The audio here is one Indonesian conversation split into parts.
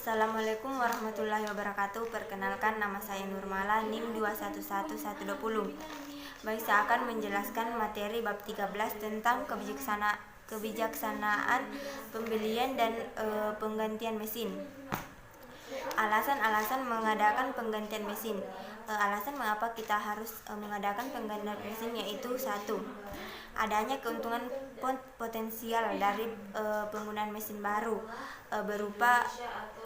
Assalamualaikum warahmatullahi wabarakatuh. Perkenalkan, nama saya Nurmala, NIM 211120. Baik, saya akan menjelaskan materi bab 13 tentang kebijaksanaan pembelian dan penggantian mesin. Alasan-alasan mengadakan penggantian mesin. Alasan mengapa kita harus mengadakan penggantian mesin yaitu: 1. Adanya keuntungan potensial dari penggunaan mesin baru berupa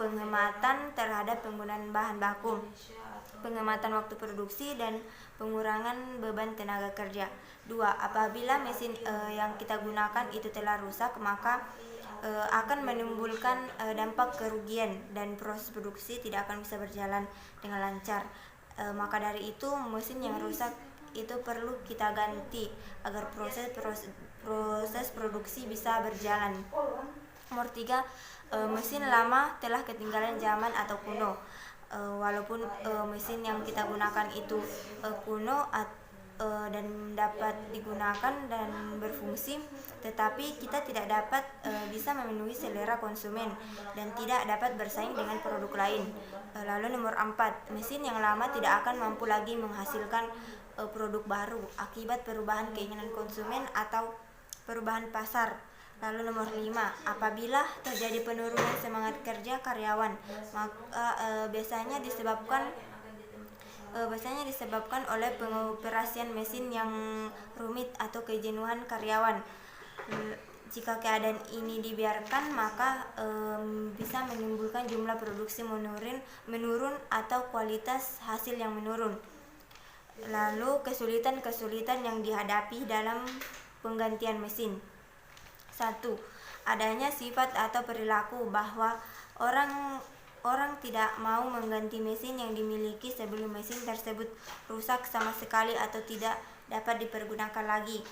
penghematan terhadap penggunaan bahan baku, penghematan waktu produksi, dan pengurangan beban tenaga kerja. 2. Apabila mesin yang kita gunakan itu telah rusak, maka akan menimbulkan dampak kerugian dan proses produksi tidak akan bisa berjalan dengan lancar. Maka dari itu, mesin yang rusak itu perlu kita ganti agar proses produksi bisa berjalan. Nomor 3, mesin lama telah ketinggalan zaman atau kuno. Walaupun mesin yang kita gunakan itu kuno dan dapat digunakan dan berfungsi, tetapi kita tidak dapat bisa memenuhi selera konsumen dan tidak dapat bersaing dengan produk lain. Lalu nomor 4, mesin yang lama tidak akan mampu lagi menghasilkan produk baru akibat perubahan keinginan konsumen atau perubahan pasar. Lalu nomor 5, apabila terjadi penurunan semangat kerja karyawan, maka biasanya disebabkan oleh pengoperasian mesin yang rumit atau kejenuhan karyawan. Jika keadaan ini dibiarkan, maka bisa menimbulkan jumlah produksi menurun atau kualitas hasil yang menurun. Lalu kesulitan yang dihadapi dalam penggantian mesin. 1. Adanya sifat atau perilaku bahwa orang tidak mau mengganti mesin yang dimiliki sebelum mesin tersebut rusak sama sekali atau tidak dapat dipergunakan lagi.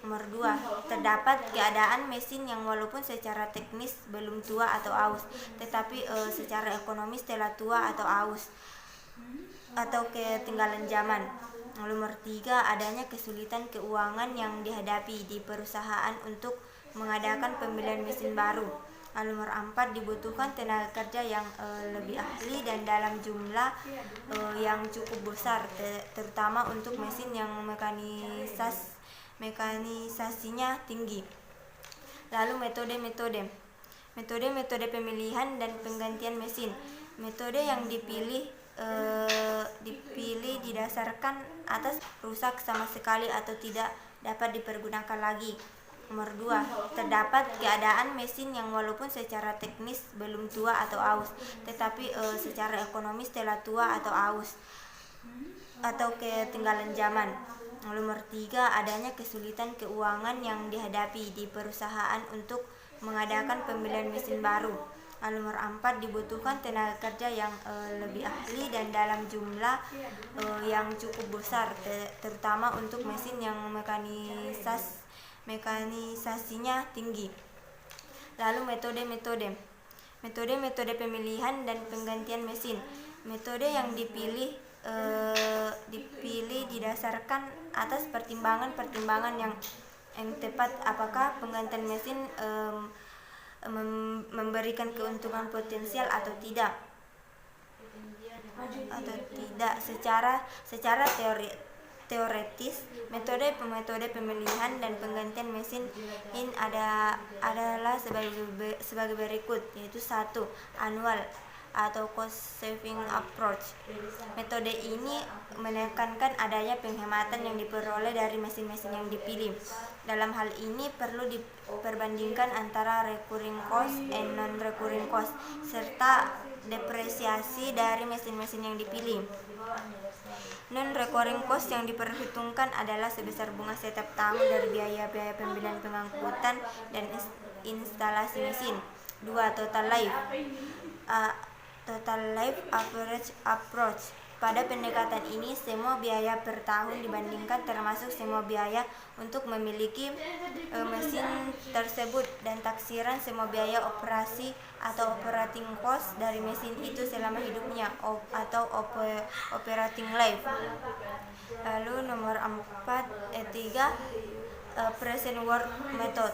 Nomor 2, terdapat keadaan mesin yang walaupun secara teknis belum tua atau aus, tetapi secara ekonomis telah tua atau aus atau ketinggalan zaman. Nomor 3, adanya kesulitan keuangan yang dihadapi di perusahaan untuk mengadakan pembelian mesin baru. Lalu nomor 4, dibutuhkan tenaga kerja yang lebih ahli dan dalam jumlah yang cukup besar, terutama untuk mesin yang mekanisasinya tinggi. Lalu metode pemilihan dan penggantian mesin. Metode yang dipilih didasarkan atas rusak sama sekali atau tidak dapat dipergunakan lagi. Nomor 2, terdapat keadaan mesin yang walaupun secara teknis belum tua atau aus, tetapi secara ekonomis telah tua atau aus atau ketinggalan zaman. Nomor 3, adanya kesulitan keuangan yang dihadapi di perusahaan untuk mengadakan pembelian mesin baru. Lalu nomor 4, dibutuhkan tenaga kerja yang lebih ahli dan dalam jumlah yang cukup besar, terutama untuk mesin yang mekanisasinya tinggi. Lalu metode pemilihan dan penggantian mesin. Metode yang dipilih didasarkan atas pertimbangan yang tepat, apakah penggantian mesin memberikan keuntungan potensial atau tidak. Secara teoretis, metode pemilihan dan penggantian mesin ini adalah sebagai berikut, yaitu 1. Annual atau cost saving approach. Metode ini menekankan adanya penghematan yang diperoleh dari mesin-mesin yang dipilih. Dalam hal ini perlu diperbandingkan antara recurring cost and non-recurring cost serta depresiasi dari mesin-mesin yang dipilih. Non-recurring cost yang diperhitungkan adalah sebesar bunga setiap tahun dari biaya pembelian pengangkutan dan instalasi mesin. 2. Total life average approach. Pada pendekatan ini, semua biaya per tahun dibandingkan, termasuk semua biaya untuk memiliki mesin tersebut dan taksiran semua biaya operasi atau operating cost dari mesin itu selama hidupnya atau operating life. Lalu nomor 3, present work method.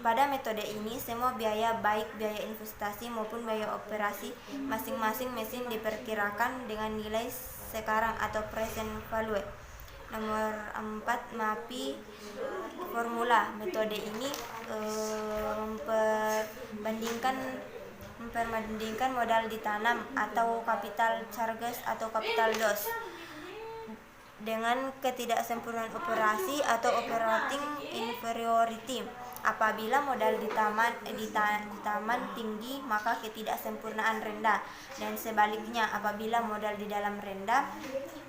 Pada metode ini, semua biaya baik biaya investasi maupun biaya operasi masing-masing mesin diperkirakan dengan nilai sekarang atau present value. Nomor 4, MAPI formula. Metode ini memperbandingkan modal ditanam atau capital charges atau capital loss dengan ketidaksempurnaan operasi atau operating inferiority. Apabila modal di taman tinggi, maka ketidaksempurnaan rendah, dan sebaliknya apabila modal di dalam rendah,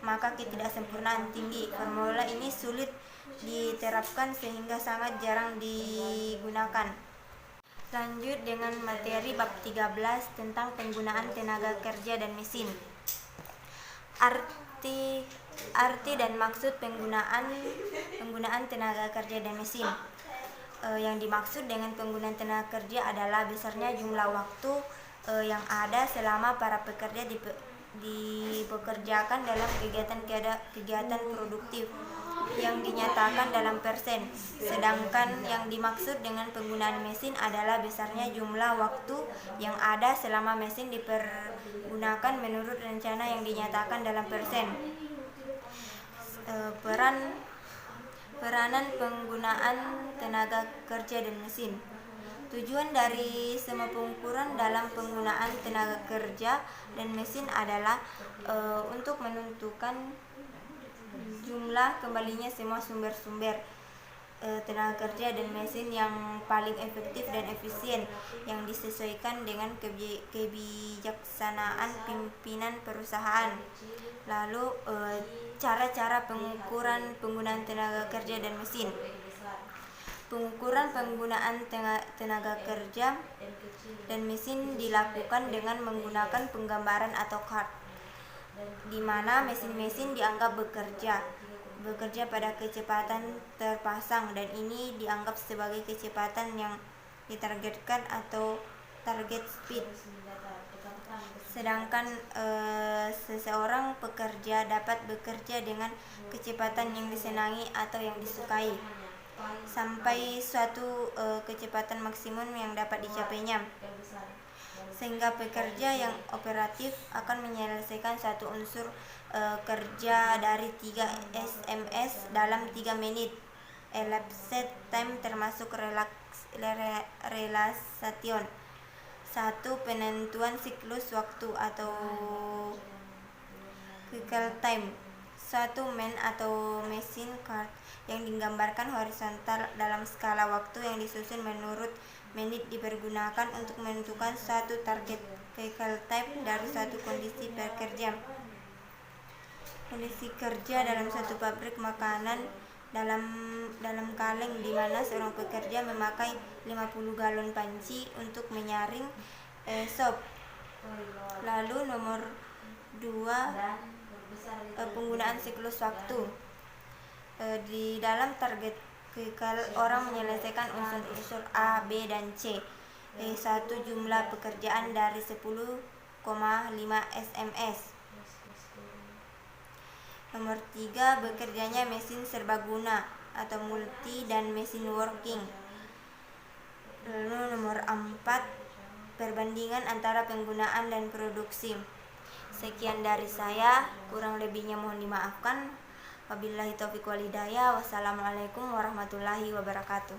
maka ketidaksempurnaan tinggi. Formula ini sulit diterapkan sehingga sangat jarang digunakan. Lanjut dengan materi bab 13 tentang penggunaan tenaga kerja dan mesin. Arti dan maksud penggunaan tenaga kerja dan mesin. Yang dimaksud dengan penggunaan tenaga kerja adalah besarnya jumlah waktu yang ada selama para pekerja dipekerjakan dalam kegiatan produktif yang dinyatakan dalam persen. Sedangkan yang dimaksud dengan penggunaan mesin adalah besarnya jumlah waktu yang ada selama mesin dipergunakan menurut rencana yang dinyatakan dalam persen. Peranan penggunaan tenaga kerja dan mesin. Tujuan dari semua pengukuran dalam penggunaan tenaga kerja dan mesin adalah untuk menentukan jumlah kembalinya semua sumber-sumber tenaga kerja dan mesin yang paling efektif dan efisien, yang disesuaikan dengan kebijaksanaan pimpinan perusahaan. Lalu cara-cara pengukuran penggunaan tenaga kerja dan mesin. Pengukuran penggunaan tenaga kerja dan mesin dilakukan dengan menggunakan penggambaran atau chart, di mana mesin-mesin dianggap bekerja pada kecepatan terpasang, dan ini dianggap sebagai kecepatan yang ditargetkan atau target speed. Sedangkan seseorang pekerja dapat bekerja dengan kecepatan yang disenangi atau yang disukai sampai suatu kecepatan maksimum yang dapat dicapainya, sehingga pekerja yang operatif akan menyelesaikan satu unsur kerja dari 3 SMS dalam 3 menit. Elapsed time termasuk relaxation. 1. Penentuan siklus waktu atau cycle time. 1. Man atau machine card yang digambarkan horizontal dalam skala waktu yang disusun menurut menit dipergunakan untuk menentukan satu target cycle time dari satu kondisi pekerja. Kondisi kerja dalam satu pabrik makanan dalam kaleng, di mana seorang pekerja memakai 50 galon panci untuk menyaring sop. Lalu nomor 2, penggunaan siklus waktu. Di dalam target cycle, orang menyelesaikan unsur-unsur A, B, dan C. 1. Jumlah pekerjaan dari 10,5 SMS. Nomor 3, bekerjanya mesin serbaguna atau multi dan mesin working. Lalu nomor 4, perbandingan antara penggunaan dan produksi. Sekian dari saya, kurang lebihnya mohon dimaafkan. Wabillahi taufiq wal hidayah. Wassalamualaikum warahmatullahi wabarakatuh.